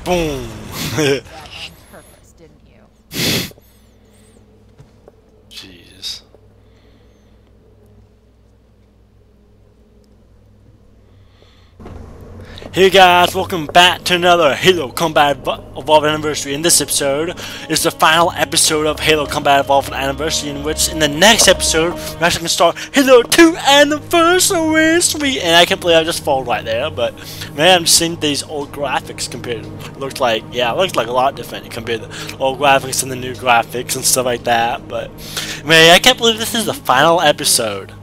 Boom. That on purpose, didn't you? Jeez. Hey guys, welcome back to another Halo Combat Evolved Anniversary. In this episode is the final episode of Halo Combat Evolved Anniversary, in which in the next episode we're actually going to start Halo 2 Anniversary. And I can't believe I just fall right there, but man, I'm just seeing these old graphics compared to, it looks like a lot different compared to the old graphics and the new graphics and stuff like that. But man, I can't believe this is the final episode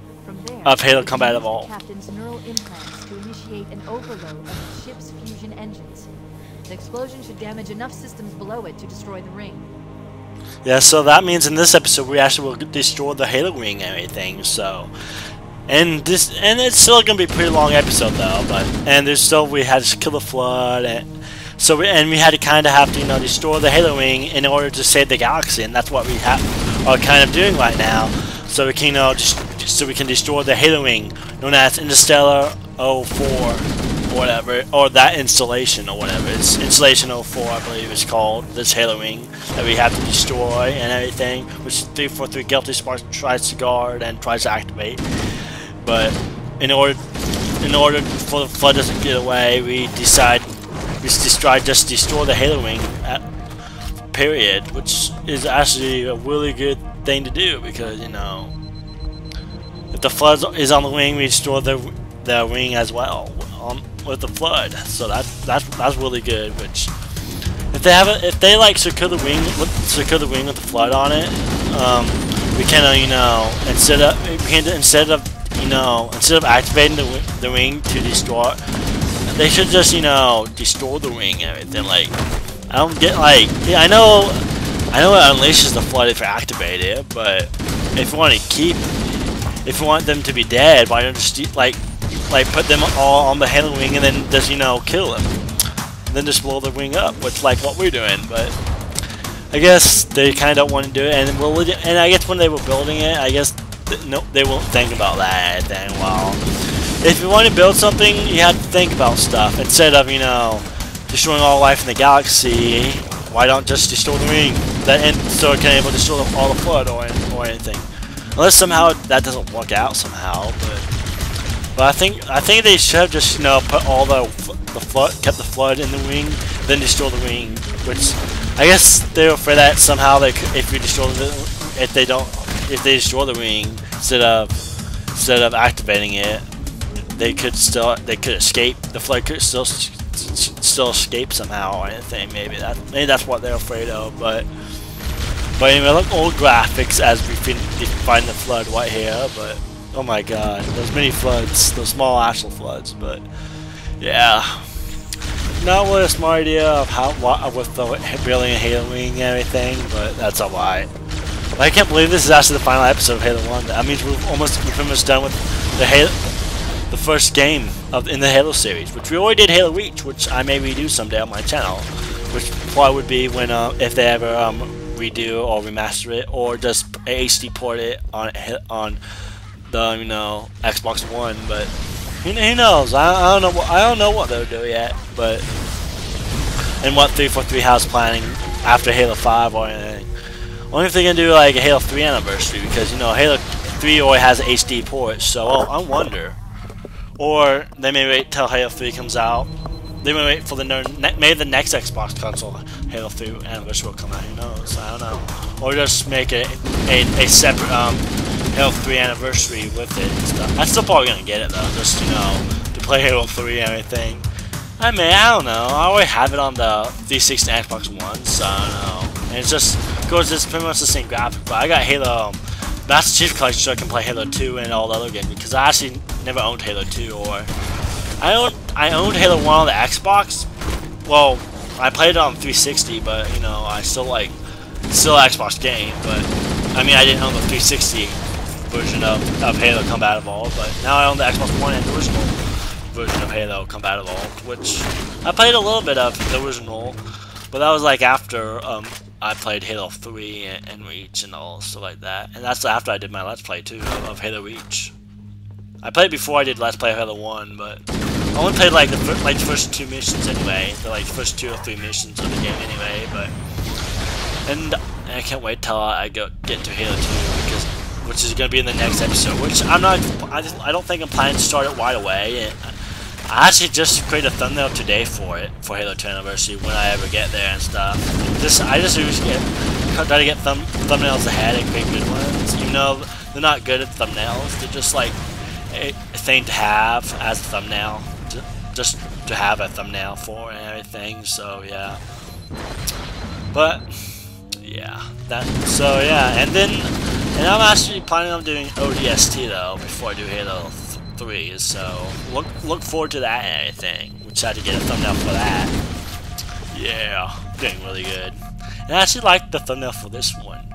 of Halo Combat Evolved. Captain's neural implants to initiate an overload of the ship's fusion engines. The explosion should damage enough systems below it to destroy the ring. Yeah, so that means in this episode we actually will destroy the Halo ring and everything. So, and it's still gonna be a pretty long episode though. We had to kill the Flood, and we had to kind of have to destroy the Halo ring in order to save the galaxy, and that's what we are kind of doing right now. So we can so we can destroy the Halo ring known as Interstellar 04 or whatever, or that installation or whatever. It's Installation 04, I believe it's called, this Halo ring that we have to destroy and everything, which 343 Guilty Sparks tries to guard and tries to activate. But in order for the Flood doesn't get away, we just destroy the Halo ring period, which is actually a really good thing to do, because if the Flood is on the wing, we destroy the ring as well with the Flood. So that's really good. Which if they like secure the wing with the Flood on it, we can instead of activating the ring to destroy, they should just destroy the ring and everything. Like, I don't get, like, yeah, I know it unleashes the Flood if you activate it, but if you want them to be dead, why don't you just like put them all on the Halo ring and then just kill them, and then just blow the ring up, which like what we're doing. But I guess they kind of don't want to do it, and I guess when they were building it, I guess they won't think about that then. Well, if you want to build something, you have to think about stuff instead of destroying all life in the galaxy. Why don't just destroy the ring, so it can able to destroy all the Flood or anything? Unless somehow that doesn't work out somehow, but I think they should have just put all kept the Flood in the ring, then destroy the ring. Which I guess they're afraid that somehow if they destroy the ring instead of activating it, they could escape. The Flood could still escape somehow or anything. Maybe that's what they're afraid of. But anyway, look, old graphics as we find the Flood right here. But oh my God, those mini Floods, those small actual Floods. But yeah, not really a smart idea of with the building a Halo ring and everything. But that's alright. I can't believe this is actually the final episode of Halo 1. That means we're pretty much done with the first game in the Halo series, which we already did Halo Reach, which I may redo someday on my channel, which probably would be when if they ever redo or remaster it, or just HD port it on the Xbox One. But who knows? I don't know what they'll do yet. But and what 343 has planning after Halo 5 or anything. Only if they're gonna do like a Halo 3 anniversary, because Halo 3 already has HD ports, so I wonder. Or they may wait till Halo 3 comes out. They may wait for maybe the next Xbox console Halo 3 anniversary will come out. Who knows? I don't know. Or just make a separate Halo 3 anniversary with it and stuff. I'm still probably gonna get it though, just to play Halo 3 and everything. I don't know. I already have it on the 360 and Xbox One, so I don't know. And it's pretty much the same graphic. But I got Halo Master Chief Collection so I can play Halo 2 and all the other games, because I actually never owned Halo 2, or I owned Halo 1 on the Xbox. Well, I played it on 360, but I still an Xbox game. But I didn't own the 360 version of Halo Combat Evolved, but now I own the Xbox One and the original version of Halo Combat Evolved, which I played a little bit of the original, but that was like after I played Halo 3 and Reach and all stuff like that, and that's after I did my Let's Play too of Halo Reach. I played before I did Let's Play Halo 1, but I only played like the first 2 missions anyway. The like first 2 or 3 missions of the game anyway. But and I can't wait till I get to Halo 2 because which is gonna be in the next episode. Which I'm not. I don't think I'm planning to start it right away. I actually just created a thumbnail today for it for Halo 2 Anniversary when I ever get there and stuff. I just usually try to get thumbnails ahead and create good ones. Even though they're not good at thumbnails, they're just like a thing to have as a thumbnail, just to have a thumbnail for and everything. So yeah, but yeah, and I'm actually planning on doing ODST though before I do Halo 3. So look forward to that and everything. We tried to get a thumbnail for that. Yeah, doing really good. And I actually like the thumbnail for this one,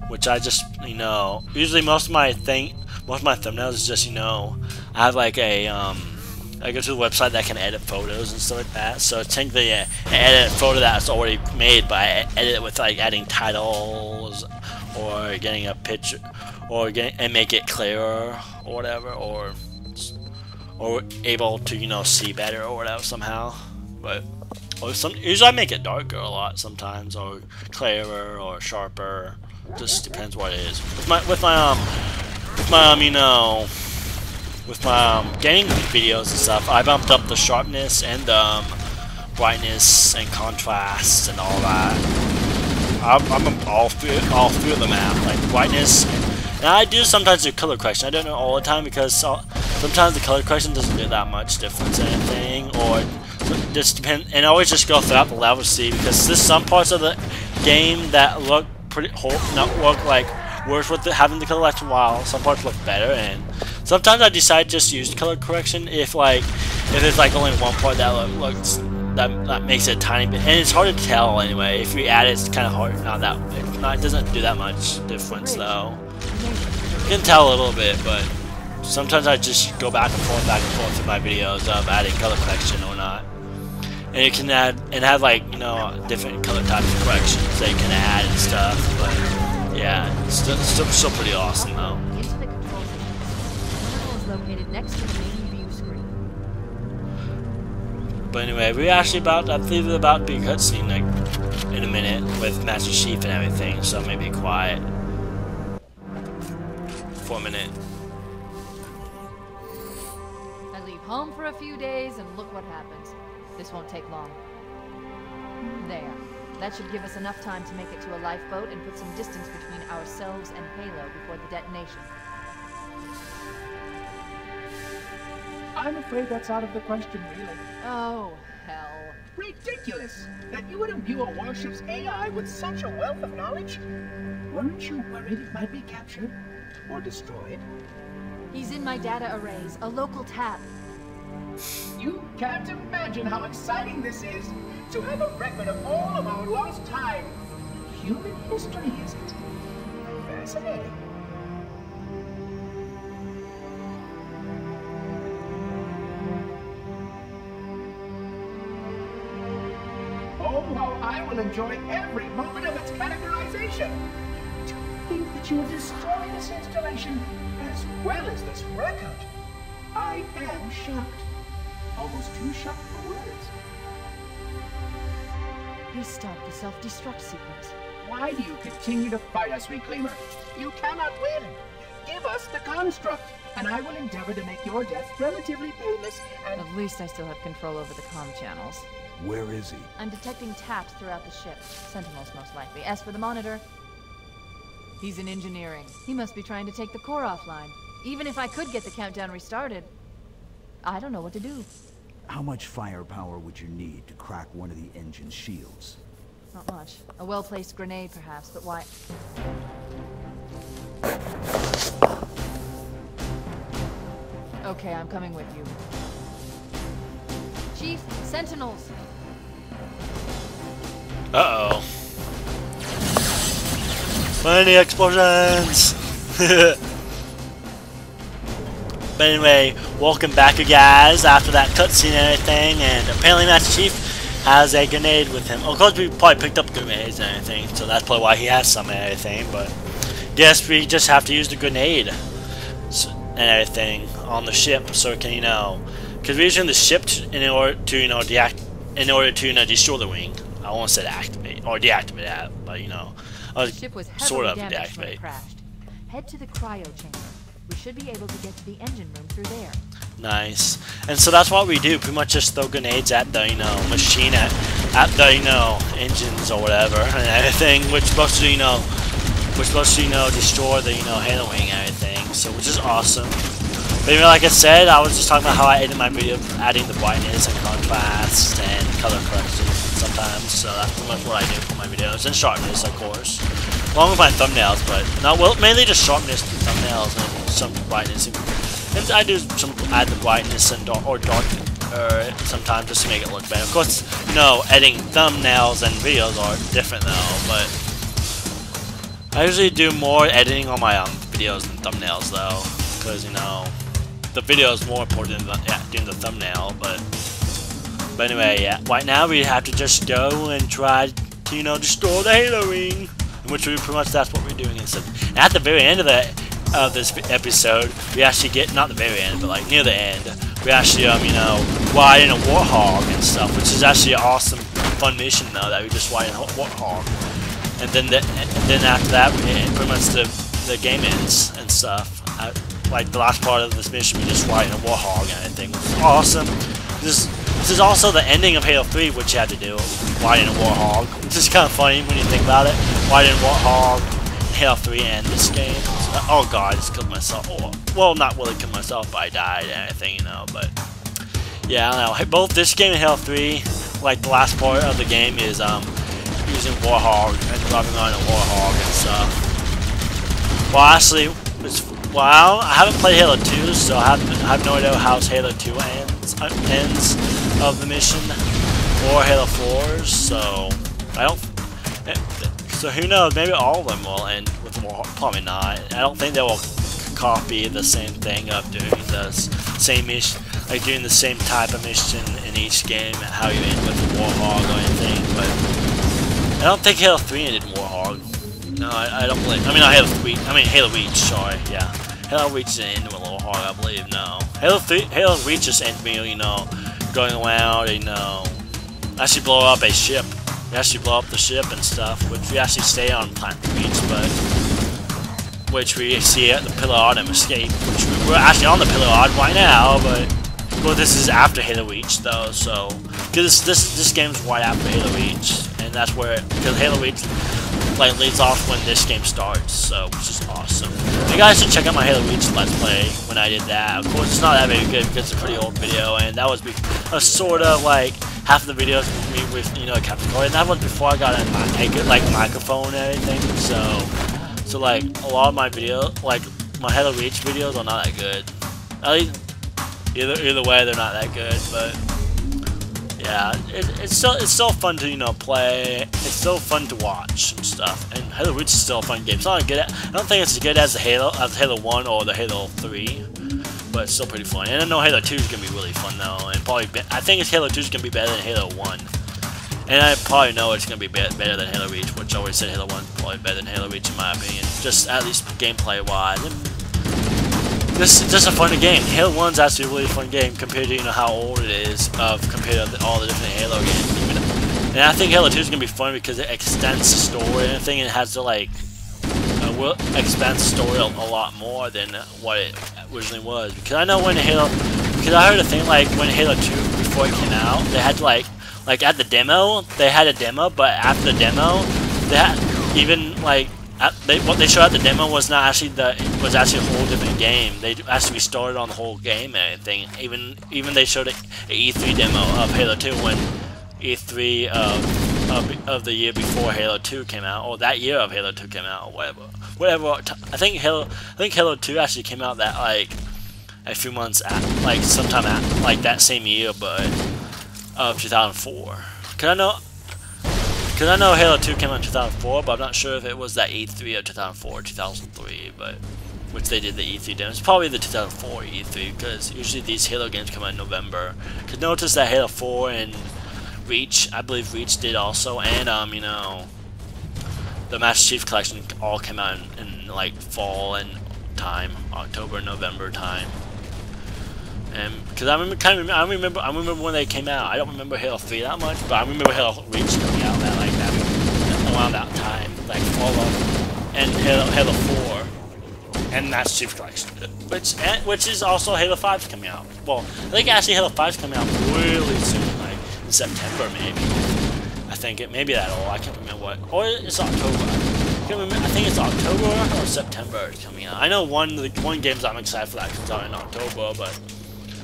which I just usually most of my thumbnails is just I have like a I go to the website that can edit photos and stuff like that. So technically, I edit a photo that's already made, but I edit it with like adding titles or getting a picture and make it clearer or whatever, or able to see better or whatever somehow. But usually I make it darker a lot sometimes, or clearer or sharper. Just depends what it is. With my gaming videos and stuff, I bumped up the sharpness and brightness and contrast and all that. I'm all through the map, like brightness. And I do sometimes do color correction. I don't know all the time because sometimes the color correction doesn't do that much difference in anything, or just depend. And I always just go throughout the level to see, because there's some parts of the game that look like worse with having the color correction, while some parts look better. And sometimes I decide just to use color correction if there's like only one part that looks that makes it a tiny bit, and it's hard to tell anyway. If you add it, it's kind of hard. It doesn't do that much difference though. You can tell a little bit, but sometimes I just go back and forth in my videos of adding color correction or not. And you can add and have like different color types of corrections that you can add and stuff. But yeah, it's still pretty awesome though. Into the control center. The terminal is located next to the main view screen. But anyway, we're actually about to be a cutscene like in a minute with Master Chief and everything, so maybe quiet for a minute. I leave home for a few days and look what happens. This won't take long. There. That should give us enough time to make it to a lifeboat and put some distance between ourselves and Halo before the detonation. I'm afraid that's out of the question, really. Oh, hell. Ridiculous! That you would imbue a warship's AI with such a wealth of knowledge? Weren't you worried it might be captured? Or destroyed? He's in my data arrays, a local tab. You can't imagine how exciting this is, to have a record of all of our lost time. Human history, isn't it? Fascinating. Oh, how I will enjoy every moment of its categorization. To think that you have destroyed this installation as well as this record. I am shocked. Almost too shocked for words. He stopped the self-destruct sequence. Why do you continue to fight us, Reclaimer? You cannot win. Give us the construct, and I will endeavor to make your death relatively painless and... At least I still have control over the comm channels. Where is he? I'm detecting taps throughout the ship. Sentinels, most likely. As for the monitor, he's in engineering. He must be trying to take the core offline. Even if I could get the countdown restarted, I don't know what to do. How much firepower would you need to crack one of the engine's shields? Not much. A well-placed grenade, perhaps, but why? Okay, I'm coming with you. Chief, Sentinels! Uh-oh. Many explosions! But anyway, welcome back, you guys, after that cutscene and everything, and apparently Master Chief has a grenade with him. Of course, we probably picked up grenades and everything, so that's probably why he has some and everything, but guess we just have to use the grenade and everything on the ship so it can, because we're using the ship in order to, you know, destroy the ring. I won't say activate or deactivate that, but you know, The ship was sort heavily of damaged when deactivate. it crashed. Head to the cryo chamber. We should be able to get to the engine room through there. Nice. And so that's what we do. Pretty much just throw grenades at the, you know, machine at the, you know, engines or whatever and everything, which supposed to, you know, destroy the, you know, Halo wing and everything. So which is awesome. But you know, like I said, I was just talking about how I edit my video, adding the brightness and contrast and color correction sometimes. So that's pretty much what I do for my videos, and sharpness, of course, along with my thumbnails. But not well, mainly just sharpness, thumbnails, and some brightness. And I do add the brightness and dark sometimes just to make it look better. Of course, you know, editing thumbnails and videos are different though. But I usually do more editing on my videos than thumbnails though, because you know, the video is more important than doing the thumbnail. But anyway, yeah. Right now we have to just go and try to, you know, destroy the Halo ring, which we pretty much that's what we're doing. And at the very end of this episode, we actually get, not the very end, but like near the end, we actually you know, ride in a Warthog and stuff, which is actually an awesome, fun mission though, that we just ride in a Warthog. And then after that, pretty much the game ends and stuff. Like the last part of this mission, we just ride in a Warthog and everything, which is awesome. This is also the ending of Halo 3, which you had to do, ride in a Warthog, which is kind of funny when you think about it. Ride in a Warthog, Halo 3, and this game. So, oh god, I just killed myself. Oh, well, not really killed myself, but I died and everything, you know. But yeah, I don't know. Both this game and Halo 3, like the last part of the game, is using Warthog and driving on a Warthog and stuff. Well, actually, well, I haven't played Halo 2, so I have no idea how Halo 2 ends of the mission, or Halo 4's. So I don't. So who knows? Maybe all of them will end with Warthog. Probably not. I don't think they will copy the same thing of doing the same mission, like doing the same type of mission in each game. How you end with Warthog or anything, but I don't think Halo 3 ended in Warthog. No, I don't believe. I mean, Halo Reach. Sorry, yeah. Halo Reach didn't end with Warthog, I believe. No. Halo Reach just ended me, you know, going around, you know, actually blow up a ship. We actually blow up the ship and stuff, which we actually stay on Planet Reach, but which we see at the Pillar and escape. Which we're actually on the Pillar right now, but well, this is after Halo Reach though. So because this game's right after Halo Reach, and that's where because Halo Reach like leads off when this game starts, so which is awesome. You guys should check out my Halo Reach Let's Play when I did that. Of course, it's not that very good because it's a pretty old video, and that was a sort of like half of the videos with me with, you know, Captain Corey, and that was before I got a good like microphone and everything. So like a lot of my videos, like my Halo Reach videos, are not that good. At least either way, they're not that good, but. Yeah, it's still fun to, you know, play. It's still fun to watch and stuff. And Halo Reach is still a fun game. It's not good. I don't think it's as good as the Halo 1 or the Halo 3, but it's still pretty fun. And I know Halo 2 is gonna be really fun though, and probably I think Halo 2 is gonna be better than Halo 1. And I probably know it's gonna be better than Halo Reach, which I always said Halo 1 is probably better than Halo Reach in my opinion, just at least gameplay wise. This is just a fun game. Halo 1's actually a really fun game compared to, you know, how old it is compared to all the different Halo games. And I think Halo 2 is gonna be fun because it extends the story and everything, and it has to like expand the story a lot more than what it originally was. Because I know when because I heard a thing like when Halo 2 before it came out, they had to like at the demo they had a demo, but after the demo they had even like. What they showed at the demo was not actually was actually a whole different game. They actually started on the whole game and everything. Even they showed an E3 demo of Halo 2 when E3 of the year before Halo 2 came out, or that year of Halo 2 came out, or whatever. I think Halo 2 actually came out that like a few months like sometime like that same year, but of 2004. Because I know Halo 2 came out in 2004, but I'm not sure if it was that E3 of 2004 or 2003, but which they did the E3 demo. It's probably the 2004 E3, because usually these Halo games come out in November. Because notice that Halo 4 and Reach, I believe Reach did also, and you know, the Master Chief Collection all came out in like fall and time, October, November time. And because I remember when they came out. I don't remember Halo 3 that much, but I remember Halo Reach coming out around that time, like Fallout and Halo 4 and Master Chief Collection, which is also Halo 5's coming out. Well, I think actually Halo 5's coming out really soon, like in September maybe. I think it may be that old. I can't remember what. Or it's October. I can't remember. I think it's October or September it's coming out. I know one games I'm excited for that comes out in October, but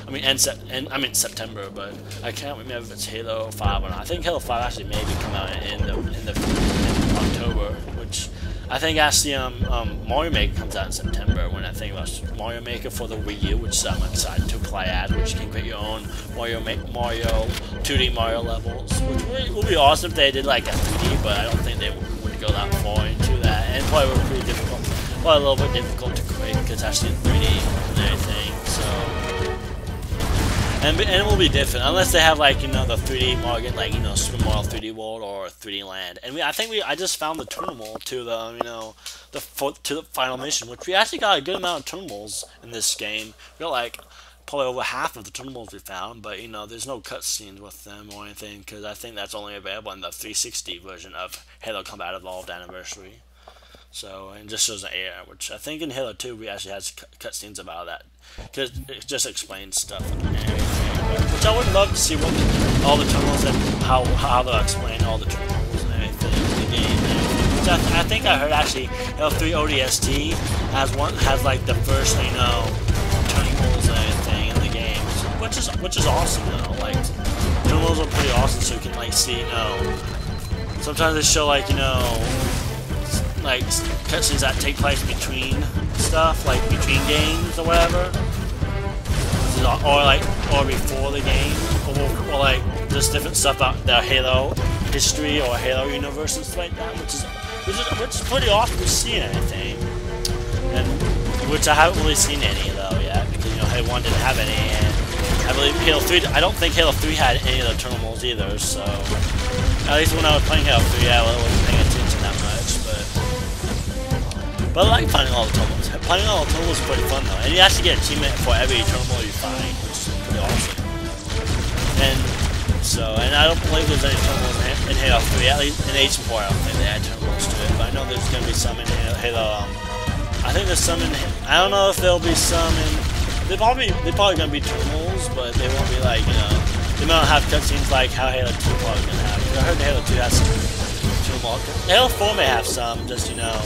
I mean September, but I can't remember if it's Halo 5 or not. I think Halo 5 actually maybe come out in October, which I think actually Mario Maker comes out in September. When I think about Mario Maker for the Wii U, which I'm excited to play at, which you can create your own 2D Mario levels, which would be awesome if they did like a 3D, but I don't think they would go that far into that, and probably would be pretty difficult, probably a little bit difficult to create because it's actually in 3D and everything. So. And it will be different unless they have like, you know, the 3D Mario, like, you know, Super Mario 3D World or 3D Land. And I just found the terminal to the, you know, to the final mission, which we actually got a good amount of terminals in this game. We got like probably over half of the terminals we found, but you know, there's no cutscenes with them or anything because I think that's only available in the 360 version of Halo Combat Evolved Anniversary. So, and just shows an air, which I think in Halo 2 we actually had cutscenes about that, because it just explains stuff and everything. Which I would love to see what all the terminals and how they'll explain all the terminals and everything in the game and everything. Which I think I heard actually Halo 3 ODST has like the first, you know, terminals and everything in the game, which is awesome though. Like terminals are pretty awesome, so you can like see, you know, sometimes they show like, you know, like cutscenes that take place between stuff, like between games or whatever, or before the game, or like just different stuff about the Halo history or Halo universe and stuff like that, which is pretty awesome to see in anything, and which I haven't really seen any though yet, because you know Halo 1 didn't have any, and I believe Halo 3. I don't think Halo 3 had any of the terminals either, so at least when I was playing Halo 3, I wasn't paying attention that much, but I like finding all the terminals. Finding all the terminals is pretty fun though, and you actually get an achievement for every terminal you find, which is pretty awesome. And I don't believe there's any terminals in Halo 3. At least in H4, I don't think they had terminals to it, but I know there's gonna be some in Halo. I think there's some in. I don't know if there'll be some in. They're probably gonna be terminals, but they won't be like, you know, they might not have cutscenes like how Halo 2 probably gonna have. I heard Halo 2 has some terminals. Halo 4 may have some, just, you know.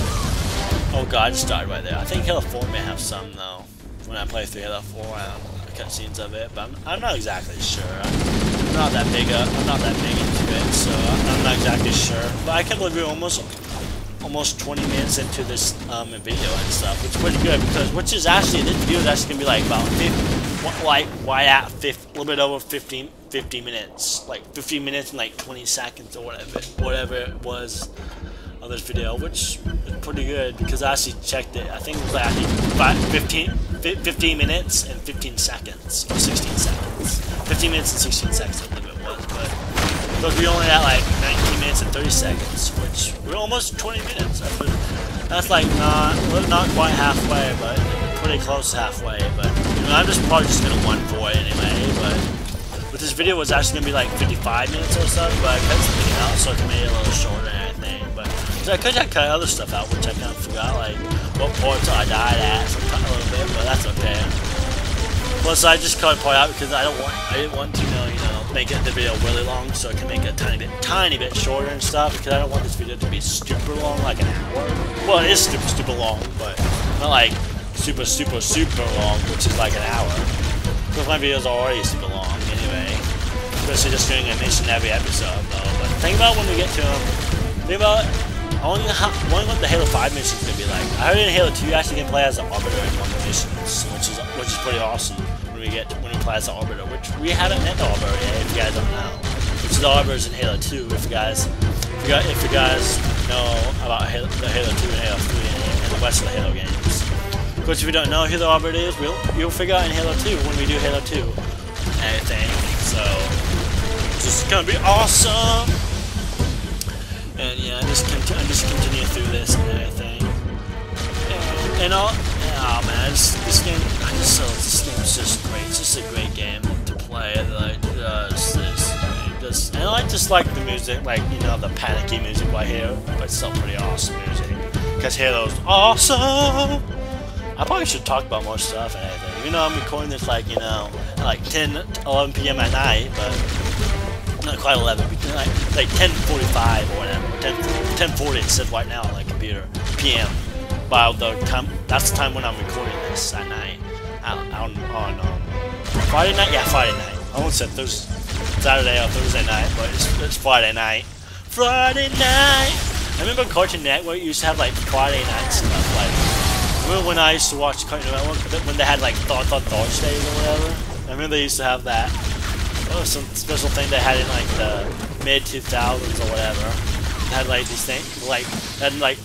Oh god, I just died right there. I think Halo 4 may have some though. When I play through Halo 4, I don't know the cutscenes of it, but I'm not exactly sure. I'm not that big into it, so I'm not exactly sure. But I can't believe we're almost 20 minutes into this video and stuff, which is pretty good because this video is actually gonna be like about a little bit over 15 minutes, like 15 minutes and like 20 seconds or whatever it was of this video, which is pretty good because I actually checked it. I think it was like 15 minutes and 15 seconds or 16 seconds. 15 minutes and 16 seconds, I believe it was, but because we only had like 19 minutes and 30 seconds, which we're almost 20 minutes. That's like not quite halfway, but pretty close to halfway. But you know, I'm probably just gonna run for it anyway. But this video was actually gonna be like 55 minutes or so, but I cut something out so I can make it a little shorter and everything. But I could have cut other stuff out, which I kind of forgot, like what parts I died at, so I cut a little bit, but that's okay. Plus, I just cut a part out because I didn't want to, you know, make the video really long, so I can make it a tiny bit shorter and stuff. Because I don't want this video to be super long, like an hour. Well, it is super long, but not like super long, which is like an hour. Because my videos are already super long anyway. Especially just doing a mission every episode, though. But think about when we get to them. Think about. I wonder what the Halo 5 mission is going to be like. I heard in Halo 2 you actually can play as an Arbiter in one of the missions, which is pretty awesome when we play as the Arbiter, which we haven't met the Arbiter yet, if you guys don't know. Which is the Arbiters in Halo 2, if you guys know about the Halo 2 and Halo 3 and the rest of the Halo games. Of course, if you don't know who the Arbiter is, you'll figure out in Halo 2 when we do Halo 2 and everything. So, this is going to be awesome! And yeah, just continue through this and everything. Oh man, this game is just great. It's just a great music, like, you know, the panicky music right here, but still pretty awesome music. Because Halo's awesome! I probably should talk about more stuff and everything. You know, I'm recording this, like, you know, at like 10, 11 p.m. at night, but not quite 11, like 10:45 or whatever, 10:40 it says right now on my computer, p.m. But that's the time when I'm recording this at night, on Friday night? Yeah, Friday night. I almost said Saturday or Thursday night, but it's Friday night. Friday night! I remember Cartoon Network used to have like Friday night stuff, like, remember when I used to watch Cartoon Network, when they had like Thoughts days or whatever? I remember they used to have that. That was some special thing they had in like the mid-2000s or whatever. They had like these things, like, and like,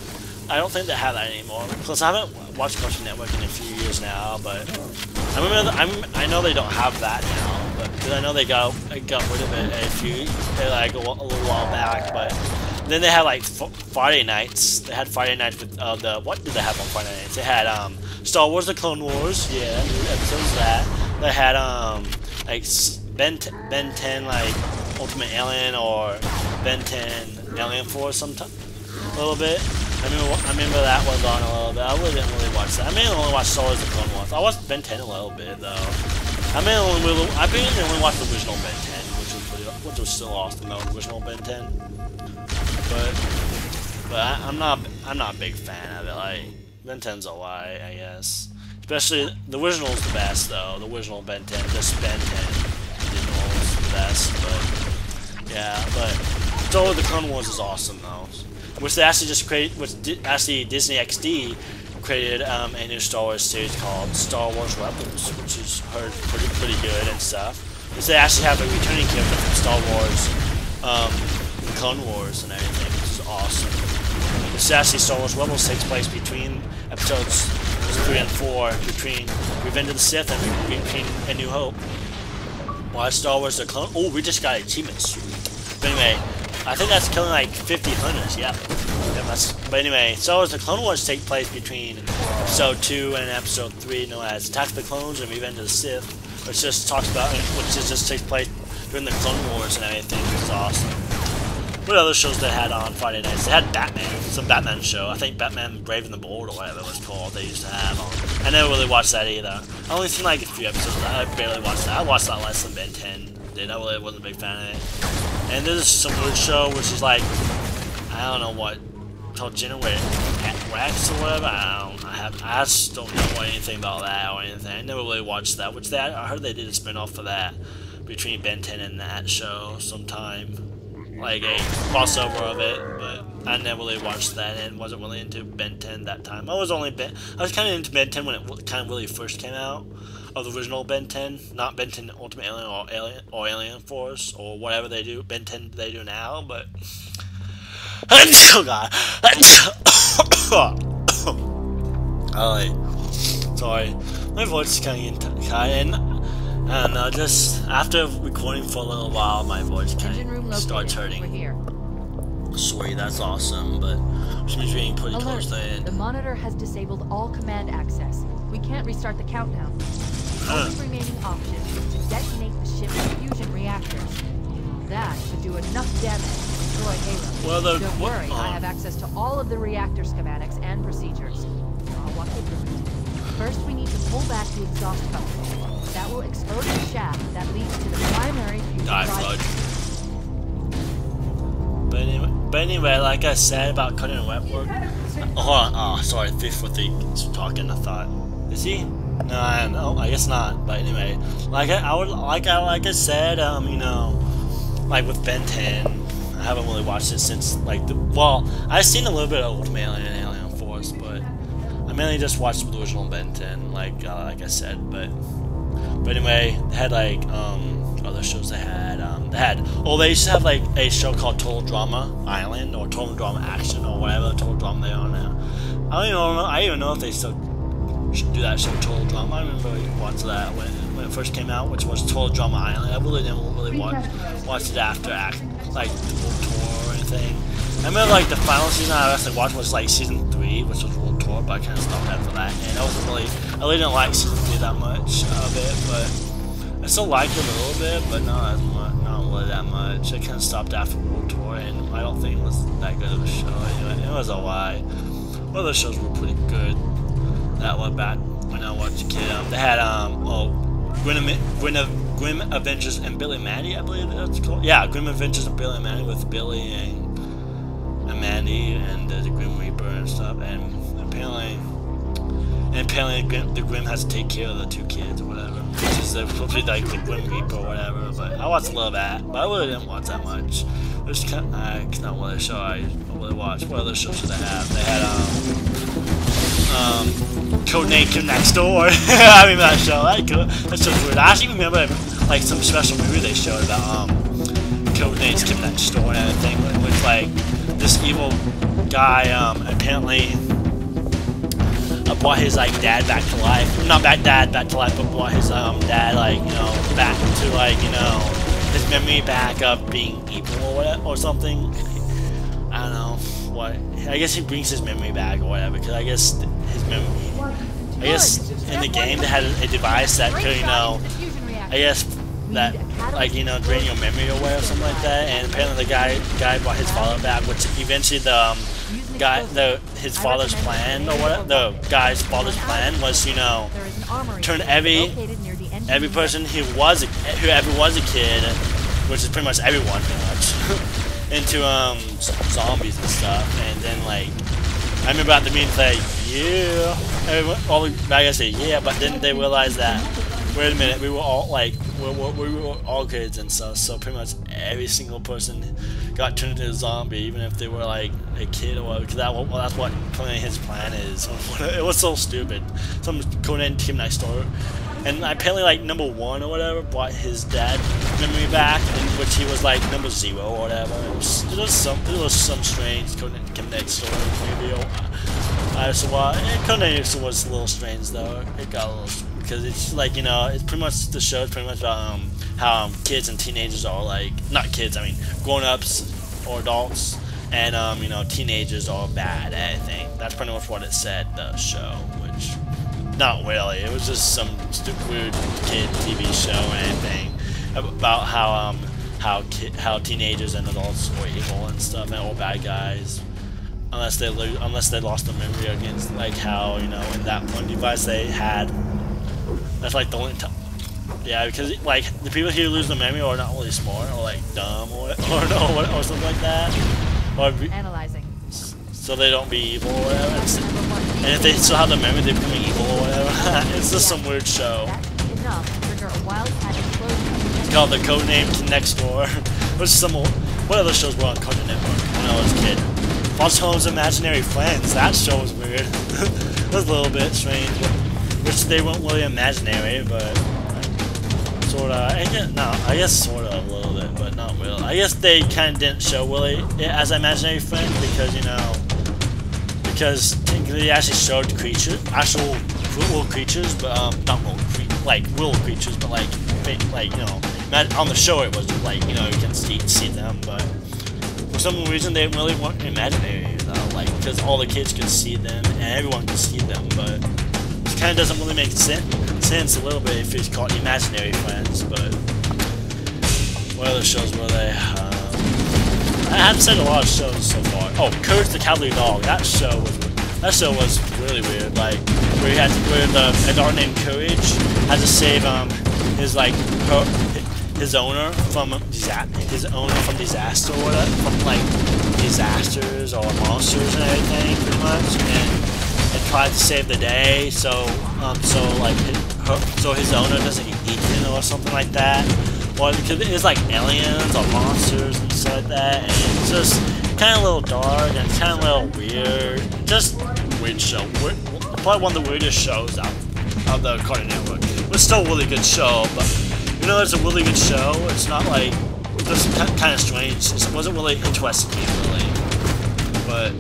I don't think they have that anymore. Plus, I haven't watched Cartoon Network in a few years now, but I remember. I know they don't have that now, but cause I know they got rid of it like a little while back. But then they had like Friday nights. They had Friday nights with what did they have on Friday nights? They had Star Wars: The Clone Wars. Yeah, new episodes of that. They had like Ben 10 like Ultimate Alien or Ben 10 Alien Force sometime. A little bit. I remember that was on a little bit. I really didn't really watch that. I mainly only watched Star Wars: The Clone Wars. I watched Ben 10 a little bit though. I mainly only watched the original Ben 10, which was still awesome though. The original Ben 10. But I'm not a big fan of it. Like Ben 10's alright, I guess. Especially the original's the best though. The original Ben 10, just Ben 10. The original's the best. But yeah, but Star Wars: The Clone Wars is awesome though. Which they actually just created, actually Disney XD created a new Star Wars series called Star Wars Rebels, which is heard pretty good and stuff. Which they actually have a returning character from Star Wars, Clone Wars and everything, which is awesome. This actually Star Wars Rebels takes place between episodes 3 and 4, between Revenge of the Sith and between A New Hope. Why Star Wars: The Clone? Oh, we just got achievements. But anyway. I think that's killing like 50 hunters, yep. But anyway, Star Wars: The Clone Wars take place between episode 2 and episode 3, known as Attack of the Clones and Revenge of the Sith, which just takes place during the Clone Wars and everything, which is awesome. What other shows they had on Friday nights? They had Batman, some Batman show. I think Batman Brave and the Bold or whatever it was called, they used to have on. I never really watched that either. I only seen like a few episodes of that. I barely watched that. I watched that less than Ben 10 did. I really wasn't a big fan of it. And there's some weird show which is like, I don't know what, called Generate Rex or whatever. I just don't know anything about that or anything. I never really watched that. Which I heard they did a spin-off for that between Ben 10 and that show sometime, like a crossover of it. But I never really watched that and wasn't really into Ben 10 that time. I was kind of into Ben 10 when it kind of really first came out. Of the original Ben 10, not Ben 10 Ultimate Alien or Alien Force or whatever they do, Ben 10 they do now, but oh god, sorry, my voice is kind of getting tired, and just after recording for a little while, my voice kind of starts hurting. Sweet, that's awesome, but which means we're getting pretty close to the end. The monitor has disabled all command access. We can't restart the countdown. The only remaining option is to detonate the ship's fusion reactors. That should do enough damage to destroy Halo. Well, don't worry, I have access to all of the reactor schematics and procedures. I'll walk you through it. First, we need to pull back the exhaust cover. That will expose the shaft that leads to the primary fusion drive. But anyway, like I said about cutting a network. Hold on. Oh, sorry. Thief with the talking. I thought. Is he? No, I don't know. I guess not. But anyway, like I said, you know, like with Ben 10, I haven't really watched it since like I've seen a little bit of Ultimate Alien and Alien Force, but I mainly just watched the original Ben 10, like I said. But anyway, they had like other shows they used to have like a show called Total Drama Island or Total Drama Action or whatever Total Drama they are now. I don't even know if they still should do that show Total Drama. I remember watching that when it first came out, which was Total Drama Island. I really didn't really watch it after like the World Tour or anything. I remember like the final season I actually watched was like season 3, which was World Tour, but I kind of stopped after that. And I really didn't like season 3 that much of it, but I still liked it a little bit, but not as much, not really that much. I kind of stopped after World Tour. don't think it was that good of a show. Anyway, it was alright. Well, those shows were pretty good. That one back when I watched a kid. They had Grim Adventures and Billy Mandy, I believe that's called. Yeah, Grim Adventures and Billy Mandy with Billy and Mandy and the Grim Reaper and stuff. And apparently the Grim has to take care of the 2 kids or whatever, which is supposed to be like the Grim Reaper or whatever. But I watched a little of that, but I really didn't watch that much. It's not what a show I really watched. What other shows did they have? They had Codename Kim Next Door. I remember that show. That show's weird. I actually remember like some special movie they showed about Codenames Kim Next Door and everything, which like this evil guy apparently brought his like dad back to life. Not back to life, but brought his dad like, you know, back to like, you know, his memory back of being evil or something. I don't know what. I guess he brings his memory back or whatever, because I guess his memory. I guess in the game they had a device that could, you know, I guess that like, you know, drain your memory away or something like that. And apparently the guy brought his father back, which eventually his father's plan or whatever. The guy's father's plan was, you know, turn every person whoever was a kid, which is pretty much everyone, pretty much, into zombies and stuff. And then like, I remember at the meeting like, yeah, all the bad guys say yeah, but then they realized that, wait a minute, we were all like, we were all kids and stuff. So pretty much every single person got turned into a zombie, even if they were like a kid or whatever. Because that's what his plan is. It was so stupid. Some Conan Kim Next Door, and apparently like number 1 or whatever brought his dad memory back, in which he was like number 0 or whatever. It was some strange Conan Kim Next Door maybe. Conan was a little strange though. It got a little, because it's like, you know, it's pretty much, the show is pretty much about how kids and teenagers are like, not kids, I mean grown-ups or adults, and you know, teenagers are bad at anything. That's pretty much what it said, the show, which not really. It was just some stupid weird kid TV show and anything about how teenagers and adults were evil and stuff and all bad guys. Unless they lost the memory against, like how, you know, in that one device they had. That's like the only time. Yeah, because like the people who lose the memory are not really smart or like dumb or something like that. Or Analyzing. So they don't be evil or whatever. And if they still have the memory, they become evil or whatever. It's just some weird show. It's called the Codename Next Door. Which is what other shows were on Cartoon Network when I was a kid? Foster Home's Imaginary Friends. That show was weird. It was a little bit strange. Which they weren't really imaginary, but sorta. I guess sorta a little bit, but not really. I guess they kind of didn't show Willie as an imaginary friend because, you know, because they actually showed actual real creatures, but not real creatures, but like you know, on the show it was like, you know, you can see them, but for some reason they really weren't imaginary, you know, like because all the kids could see them and everyone could see them, but kind of doesn't really make sense a little bit if it's called imaginary friends. But what other shows were they? I have said a lot of shows so far. Oh, Courage the Cowardly Dog. That show was really weird. Like where a dog named Courage had to save his owner from disaster or whatever, from like disasters or monsters and everything, pretty much. And tried to save the day, so his owner doesn't get eaten or something like that, or because it's like aliens or monsters and stuff like that, and it's just kind of a little dark and kind of a little weird, just weird show. Probably one of the weirdest shows out of the Cartoon Network. It was still a really good show, but you know, it's a really good show. It's not like, it's kind of strange. It wasn't really interesting to me, really, but.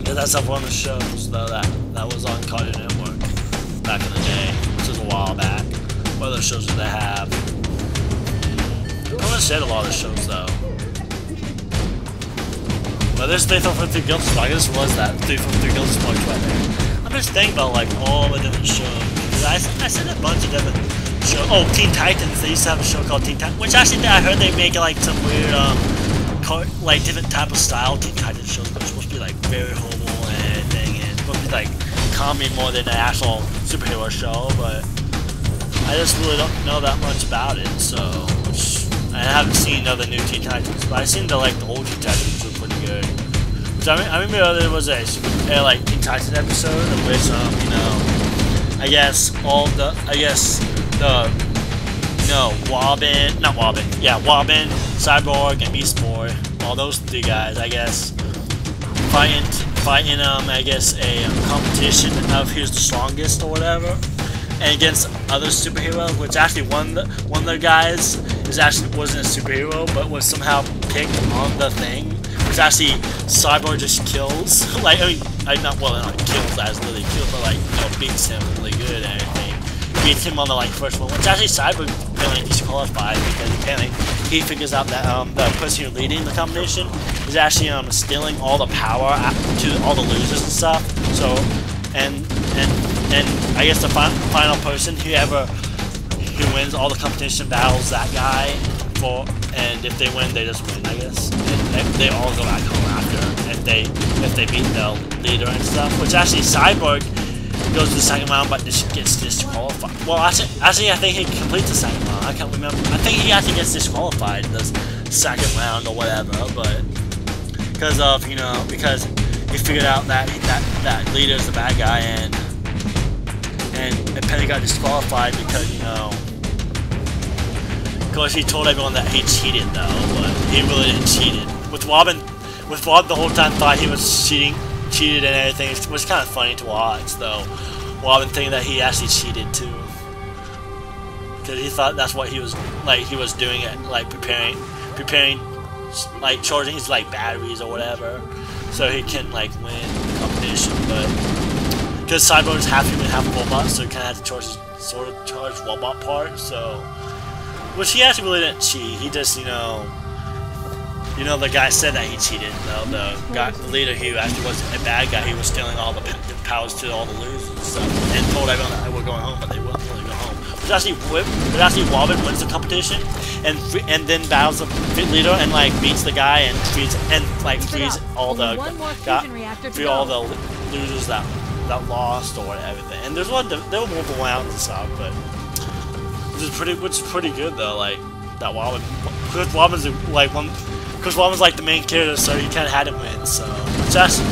Yeah, that's up one of the shows though that was on Cartoon Network back in the day. This was a while back. What other shows did they have? I want to say a lot of shows though. But there's 343 Guilty Sparks. I just was that 343 Guilty Sparks right there. I'm just thinking about like all the different shows. I said a bunch of different shows. Oh, Teen Titans. They used to have a show called Teen Titans, which actually I heard they make like some weird like different type of style Teen Titans shows, but it's supposed to be like very horrible and everything, and it's supposed to be like comedy more than an actual superhero show, but I just really don't know that much about it, so I haven't seen other new Teen Titans, but I seem to like the old Teen Titans were pretty good. So I remember there was a like Teen Titans episode in which you know, I guess Wobbin, Cyborg, and Beast Boy, all those three guys, I guess, fighting I guess a competition of who's the strongest or whatever, and against other superheroes, which actually one of the guys wasn't a superhero, but was somehow picked on the thing, which actually Cyborg just kills, like, not kills as literally kills, but like, you know, beats him really good and everything. Beats him on the like first one, which actually Cyborg apparently disqualified because apparently he figures out that the person who's leading the competition is actually stealing all the power to all the losers and stuff. So and I guess the final person who wins all the competition battles that guy and if they win they just win, I guess. And they all go back home after if they beat the leader and stuff. Which actually Cyborg goes to the second round, but gets disqualified. Well, actually, I think he completes the second round. I can't remember. I think he actually gets disqualified in the second round or whatever, but because he figured out that leader's the bad guy, and Penny got disqualified because because he told everyone that he cheated though, but he really didn't cheat. With Wobbin the whole time thought he was cheated and everything. It was kind of funny to watch though. Wobbin thinking that he actually cheated too, because he thought that's what he was doing it, like preparing like charging his like batteries or whatever, so he can like win the competition. But because Cyborg's half human, half robot, so he kind of had to charge robot parts. So, which he actually really didn't cheat. He just the guy said that he cheated. The leader who actually was a bad guy, he was stealing all the powers to all the losers and stuff, and told everyone that they were going home, but they wouldn't really go home. But actually Wobbin wins the competition, and then battles the leader and like beats the guy and frees all the losers that lost or whatever. And there were multiple rounds and stuff, but which is pretty good though. Like that Wobbin, because Wobbin's because Wobbin's like the main character, so you kind of had to win. So it's actually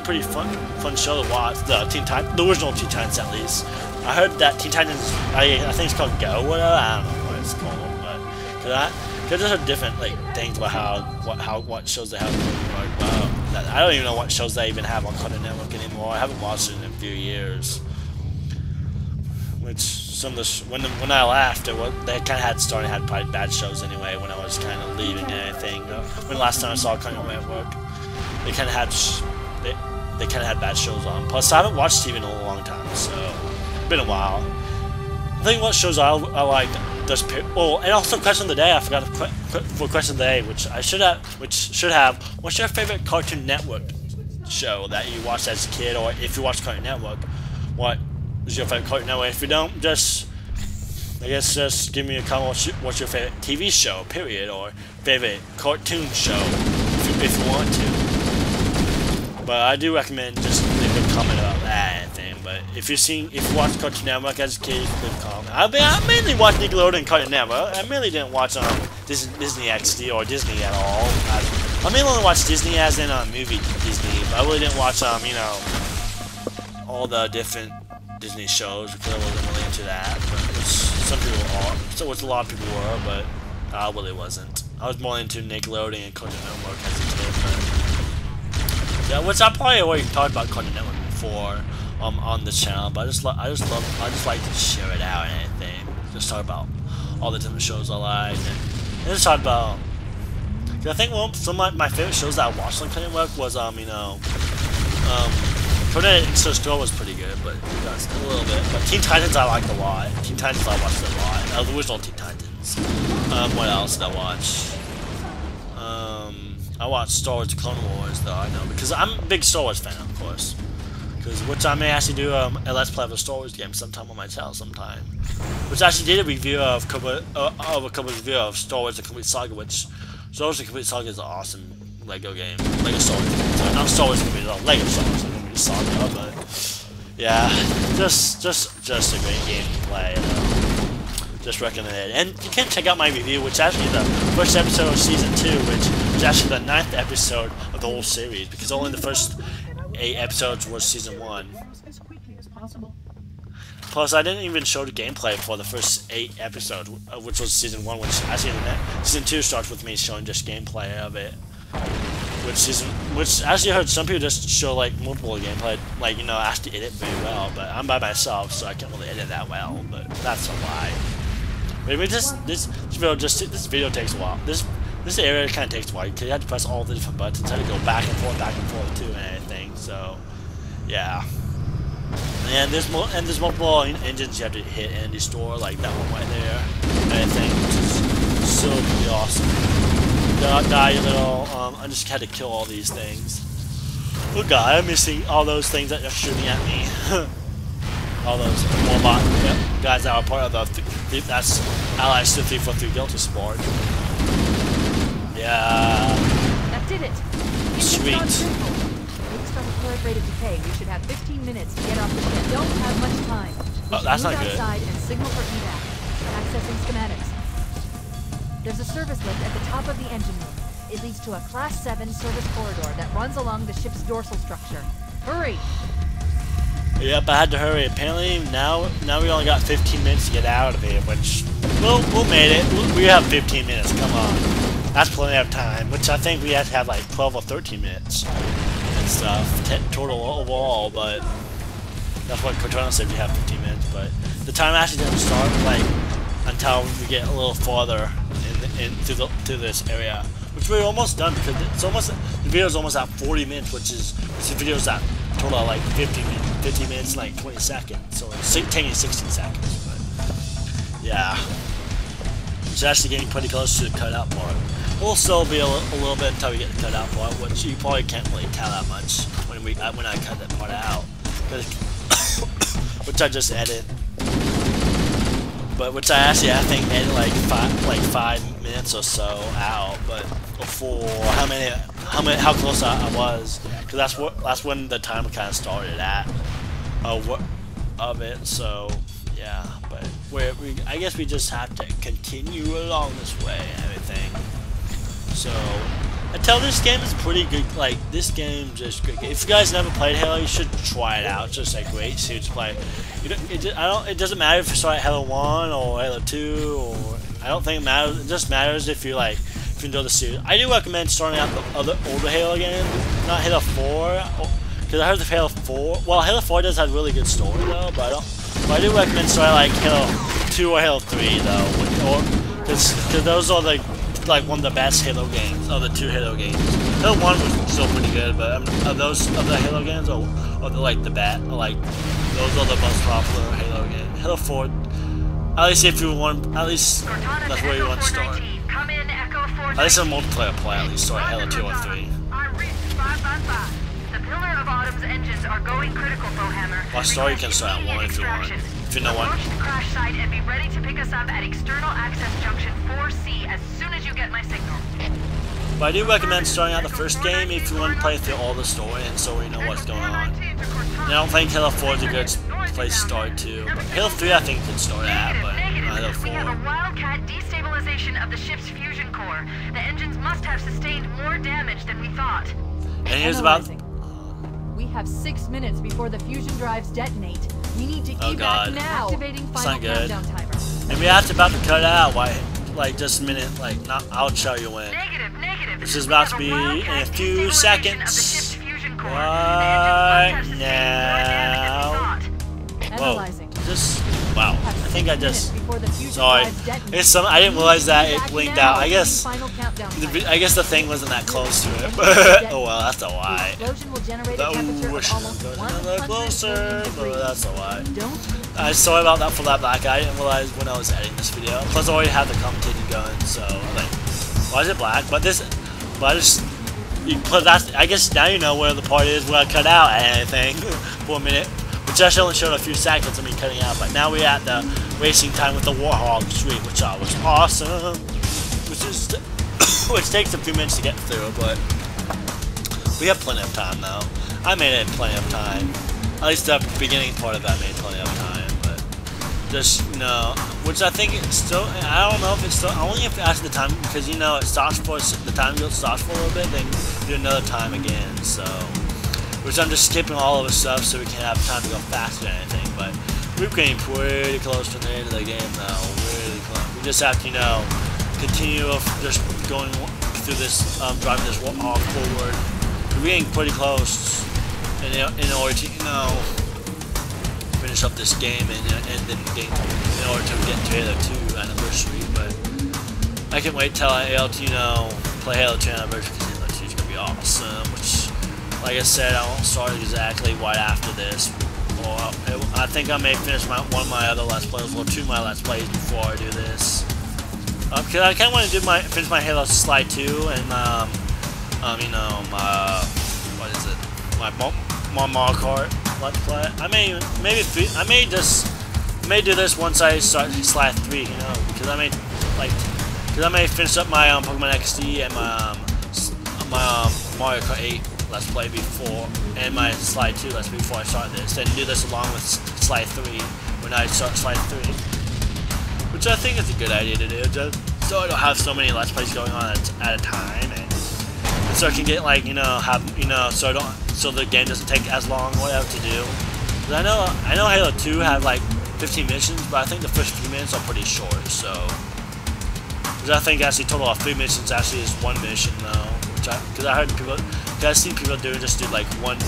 pretty fun show to watch. The original Teen Titans, at least. I heard that Teen Titans, I think it's called Go, whatever. I don't know what it's called, but because there's different like things about what shows they have. I don't even know what shows they even have on Cartoon Network anymore. I haven't watched it in a few years. Which when I left, they kind of had probably bad shows anyway. When I was kind of leaving and everything. When the last time I saw Cartoon Network, they kind of had bad shows on. Plus, I haven't watched TV in a long time, so it's been a while. I think what shows I like. And also question of the day. I forgot for question of the day, which should have. What's your favorite Cartoon Network show that you watched as a kid, or if you watch Cartoon Network, what is your favorite Cartoon Network? If you don't, just give me a comment. What's your favorite TV show, period, or favorite cartoon show, if you want to. But I do recommend just leave a comment about that thing. But if you watched Cartoon Network as a kid, leave a comment. I mainly watched Nickelodeon and Cartoon Network. I mainly didn't watch Disney XD or Disney at all. I mainly only watched Disney as in movie Disney. But I really didn't watch all the different Disney shows because I wasn't really into that. But some people are. So a lot of people were, but I really wasn't. I was more into Nickelodeon and Cartoon Network as a kid. But yeah, which I probably already talked about Cartoon Network before on this channel, but I just like to share it out and anything. Just talk about all the different shows I like, and just talk about. I think some of my favorite shows that I watched on Cartoon Network was Conan Store was pretty good, but that's a little bit. But Teen Titans I liked a lot. Teen Titans I watched a lot. The original Teen Titans. What else did I watch? I watched Star Wars: Clone Wars though. I know because I'm a big Star Wars fan, of course. Which I may actually do a Let's Play of a Star Wars game sometime on my channel sometime. Which I actually did a review of a couple review of Star Wars: The Complete Saga, which Star Wars: The Complete Saga is an awesome Lego game. Lego Star Wars. Sorry, not Star Wars Complete Saga. Lego Star Wars Complete Saga, but yeah, just a great game to play. Just recommend it. And you can check out my review, which is actually the first episode of Season 2, which is actually the 9th episode of the whole series, because only the first 8 episodes was Season 1. As quickly as possible. Plus, I didn't even show the gameplay for the first 8 episodes, which was Season 1, which actually Season 2 starts with me showing just gameplay of it. Which actually I heard some people just show like multiple gameplay, like, you know, actually edit very well, but I'm by myself, so I can't really edit that well, but that's a lie. Maybe this video takes a while. This area kind of takes a while. You have to press all the different buttons, have to go back and forth too, and everything. So, yeah. And there's multiple engines you have to hit and restore, like that one right there, and everything, which is so pretty awesome. Die a little. I just had to kill all these things. Oh god, I'm missing all those things that are shooting at me. All those Warbot guys that are part of the that's allies to 343 Delta Sport. Yeah. That did it. Sweet. Based on the current rate of decay, we should have 15 minutes to get off the ship. Don't have much time. We should that's move not good. outside and signal for evac. Accessing schematics. There's a service lift at the top of the engine room. It leads to a Class 7 service corridor that runs along the ship's dorsal structure. Hurry! Yep, I had to hurry. Apparently, now we only got 15 minutes to get out of here, which, we'll made it. We have 15 minutes, come on. That's plenty of time, which I think we had to have like 12 or 13 minutes and stuff, total overall, but that's what Cortana said, we have 15 minutes, but the time actually didn't start, like, until we get a little farther through this area, which we're almost done, because it's almost, the video's almost at 40 minutes, which the video's at total like 50 minutes, like 20 seconds, so it's taking 16 seconds, but yeah, it's actually getting pretty close to the cutout part. We'll still be a little bit until we get the cutout part, which you probably can't really tell that much when I cut that part out, which I just edit. But which I think edit like 5 minutes or so out, but before how close I was, because that's when the timer kind of started at of it. So yeah, but I guess we just have to continue along this way and everything. So until this game is pretty good, like this game just good. If you guys never played Halo, you should try it out. It's just a great series to play. It doesn't matter if you start at Halo 1 or Halo 2, or I don't think it matters. It just matters if you enjoy the series. I do recommend starting out the older Halo games, not Halo 4, because I heard the Halo 4. Well, Halo 4 does have really good story though, but I do recommend starting like Halo 2 or Halo 3 though, because those are like one of the best Halo games, of the 2 Halo games. Halo 1 was still pretty good, but of the Halo games, or like the those are the most popular Halo games. Halo 4, at least if you want, at least that's where you want to start. At least a multiplayer play, at least start Halo 2 or 3. The Pillar of Autumn's engines are going critical, Bowhammer. Well, sorry, you can start at 1 if you want. If you know what. Approach the crash site and be ready to pick us up at external access junction 4C as soon as you get my signal. But I do recommend starting out the first game if you want to play through all the story and so you know what's going on. And I don't think Halo 4 is a good place to start too. But Halo 3 I think you can start at, but not Halo 4. We have a Wildcat destabilization of the ship's fusion core. The engines must have sustained more damage than we thought. And here's about... We have 6 minutes before the fusion drives detonate. We need to evac now. Activating final countdown timer. And we asked about to cut out, like just a minute, like not. I'll show you when. Negative. This is about to be in a few seconds. Right now. Analyzing. Just wow. I think I just. Sorry. It's I didn't realize that it blinked out. I guess the thing wasn't that close to it. Oh well, that's a lie. Oh, wish it was going a little closer, but that's a lie. I'm sorry about that for that black. I didn't realize when I was editing this video. Plus, I already had the commentating going, so like, why is it black? But I guess now you know where the part is where I cut out and anything for a minute. Which actually only showed a few seconds of me cutting out, but now we're at the racing time with the Warthog Street, which was awesome. Which is which takes a few minutes to get through, but we have plenty of time though. I made it in plenty of time. At least the beginning part of that made plenty of time, but just, you know, which I think it's still, I don't know if it's still, I only have to ask the time, because, you know, it stops for, the time stops for a little bit, then do another time again, so, which I'm just skipping all of the stuff so we can have time to go faster or anything, but we're getting pretty close to the end of the game now, really close. We just have to, you know, continue just going through this, driving this Warthog forward. We're getting pretty close in order to, you know, finish up this game and then in order to get to Halo 2 Anniversary, but I can't wait till I'm able to, you know, play Halo 2 Anniversary, because Halo 2 is going to be awesome, which, like I said, I won't start exactly right after this. Or I think I may finish one of my other Let's Plays, or two of my Let's Plays before I do this. Because I kind of want to do finish my Halo Slide 2 and, you know, what is it? My Mario Kart Let's Play. I may do this once I start Slide 3, you know, because I may finish up my Pokemon XD and my Mario Kart 8 Let's Play before, and my Slide 2 Let's Play before I start this, and do this along with Slide 3 when I start Slide 3. Which I think is a good idea to do, just so I don't have so many Let's Plays going on at a time, and so I can get, like, you know, so the game doesn't take as long or whatever to do. Cause I know Halo 2 had like 15 missions, but I think the first few minutes are pretty short, so. Because I think actually total of 3 missions actually is 1 mission though, because I heard people, because I see people do like 1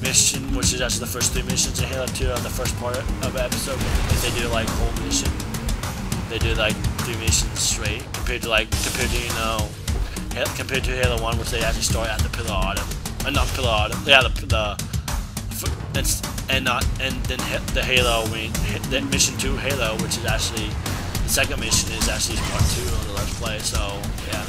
mission, which is actually the first 3 missions in Halo 2 on the first part of the episode. If they do like whole mission, they do like 3 missions straight compared to you know, compared to Halo 1, which they actually start at the Pillar Autumn, not Pillar Autumn, yeah, and then the Halo the mission 2 Halo, which is actually the second mission is actually part 2 of the Let's Play. So yeah,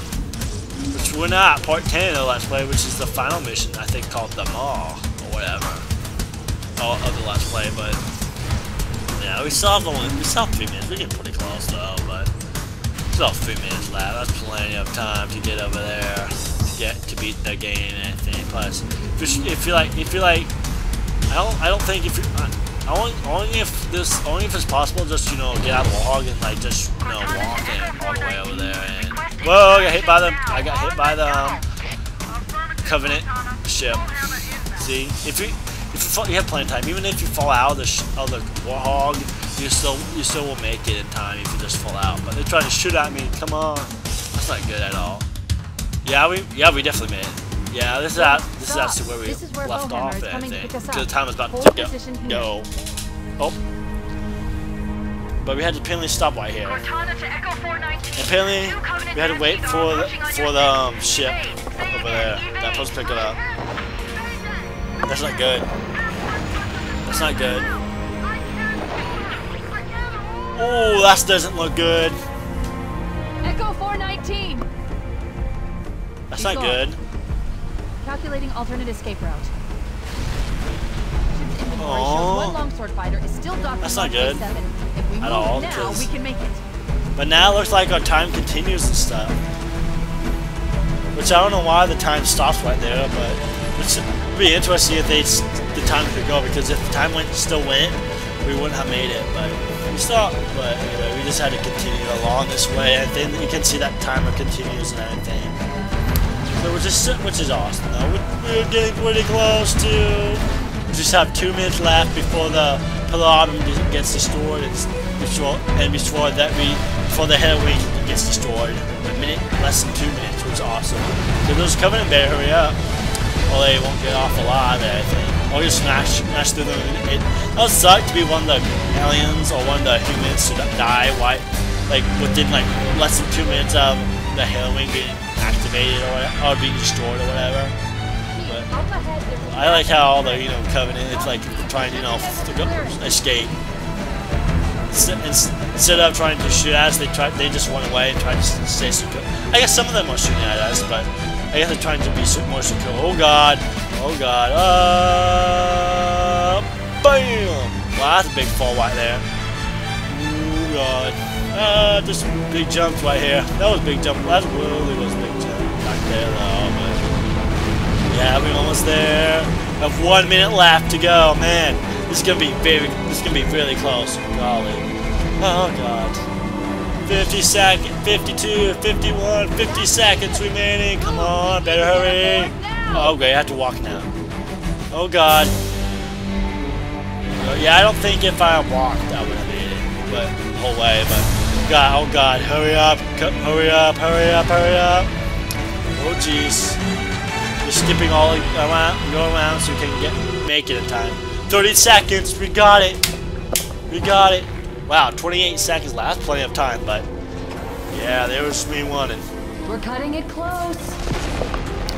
which we're not part 10 of the Let's Play, which is the final mission, I think, called the Maw or whatever, of the Let's Play. But yeah, we still have 3 minutes. We're getting pretty close though, but still 3 minutes left. That's plenty of time to get over there, to beat the game and anything. Plus, if you like, I don't think if you only if it's possible, just, you know, get out of the log and like just, you know, walk it all the way over there. And whoa, I got hit by the Covenant ship. See, if you have plenty of time, even if you fall out of the Warthog, you still will make it in time if you just fall out. But they're trying to shoot at me. Come on, that's not good at all. Yeah, we definitely made it. Yeah, this is actually where we left off, I think, because the time was about to go. Oh, but we had to apparently stop right here. And apparently, we had to wait for the ship over there. That supposed to pick it up. That's not good. That's not good. Oh, that doesn't look good. Echo 419. That's not good. Calculating alternate escape route. Ship's inventory shows 1 longsword fighter is still docked. That's not good. If we move now, we can make it. But now it looks like our time continues and stuff. Which I don't know why the time stops right there, but it would be interesting if the time could go, because if the time still went, we wouldn't have made it. But we stopped. But anyway, we just had to continue along this way, and then you can see that timer continues and everything. So which is awesome though. We're getting pretty close to. We just have 2 minutes left before the Pillar Autumn gets destroyed, before the Halo Wing gets destroyed. Less than 2 minutes, which is awesome. So those Covenant better hurry up, or they won't get off alive. I think, or just smash through them. It would suck to be one of the aliens or one of the humans to die within like less than 2 minutes of the Halo Wing being activated or being destroyed or whatever. But I like how all the, you know, Covenant, it's like trying, you know, to escape. Instead of trying to shoot at us, they just run away and try to stay secure. I guess some of them are shooting at us, but I guess they're trying to be more secure. Oh god! Oh god! Bam! Wow, that's a big fall right there. Oh god! Just big jumps right here. That was a big jump. That really was a big jump. Halo, but yeah, we're almost there. We have 1 minute left to go. Man, this is gonna be really close. Golly. Oh god. 50 seconds, 52, 51, 50 seconds remaining. Come on, better hurry. Oh, okay, I have to walk now. Oh god. Yeah, I don't think if I walked I would have made it, but the whole way. But god, oh god, hurry up, hurry up, hurry up, hurry up. Oh jeez. We're skipping all around, go around so we can make it in time. 30 seconds, we got it. We got it. Wow, 28 seconds left. That's plenty of time, but yeah, there was me winning. We're cutting it close.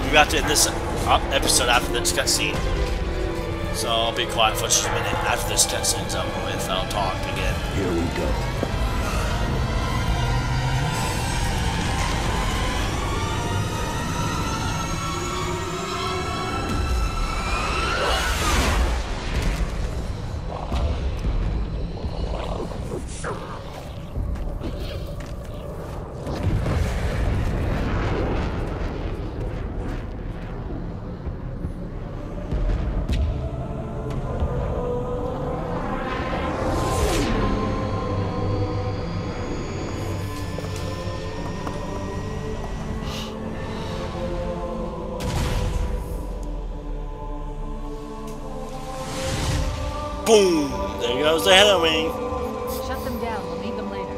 We got to end this episode after this cutscene, so I'll be quiet for just a minute after this cutscene's over with. I'll talk again. Here we go. Boom! There goes the Halo Wing. Shut them down. We'll need them later.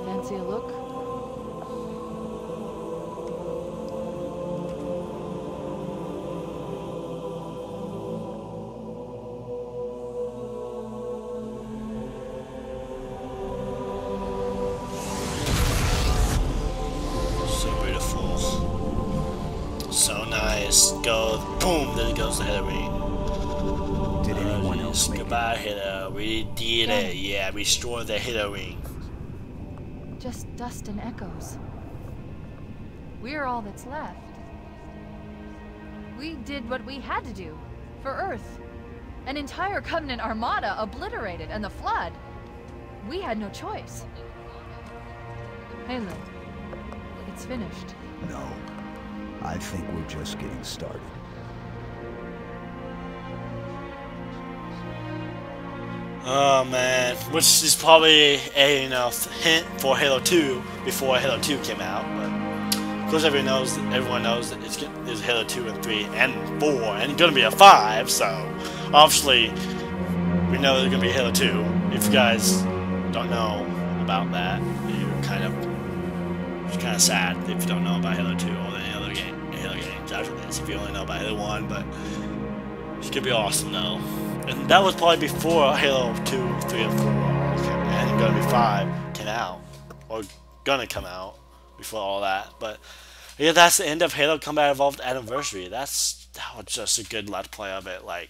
Fancy a look? Go, boom, there goes the Halo Wing. Did anyone else make Goodbye, Halo. We did it. Yeah, we restored the Halo Wing. Just dust and echoes. We're all that's left. We did what we had to do for Earth. An entire Covenant armada obliterated, and the Flood. We had no choice. Halo, it's finished. No. I think we're just getting started. Oh man, which is probably a hint for Halo 2 before Halo 2 came out. But of course, everyone knows that there's Halo 2 and 3 and 4, and gonna be a 5. So obviously, we know there's gonna be Halo 2. If you guys don't know about that, it's kind of sad if you don't know about Halo 2 or any other Halo games after this. If you only know about Halo 1, but it's gonna be awesome though. And that was probably before Halo 2, 3, and 4 and gonna be 5 came out, or gonna come out before all that. But yeah, that's the end of Halo Combat Evolved Anniversary. That was just a good let's play of it. Like,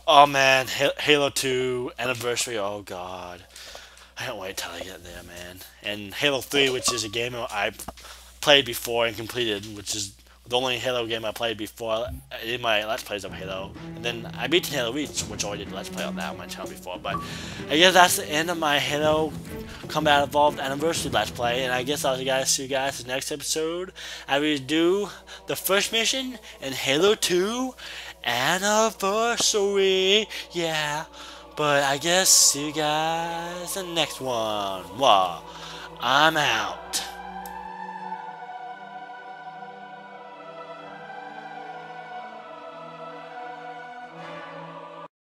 oh man, Halo 2 Anniversary. Oh god. I can't wait till I get there, man. And Halo 3, which is a game I played before and completed, which is the only Halo game I played before in my Let's Plays of Halo. And then I beat Halo Reach, which I did Let's Play on that on my channel before. But I guess that's the end of my Halo Combat Evolved Anniversary Let's Play. And I guess I'll see you guys in the next episode. I will do the first mission in Halo 2 Anniversary. Yeah. But I guess see you guys in the next one. Wow. I'm out.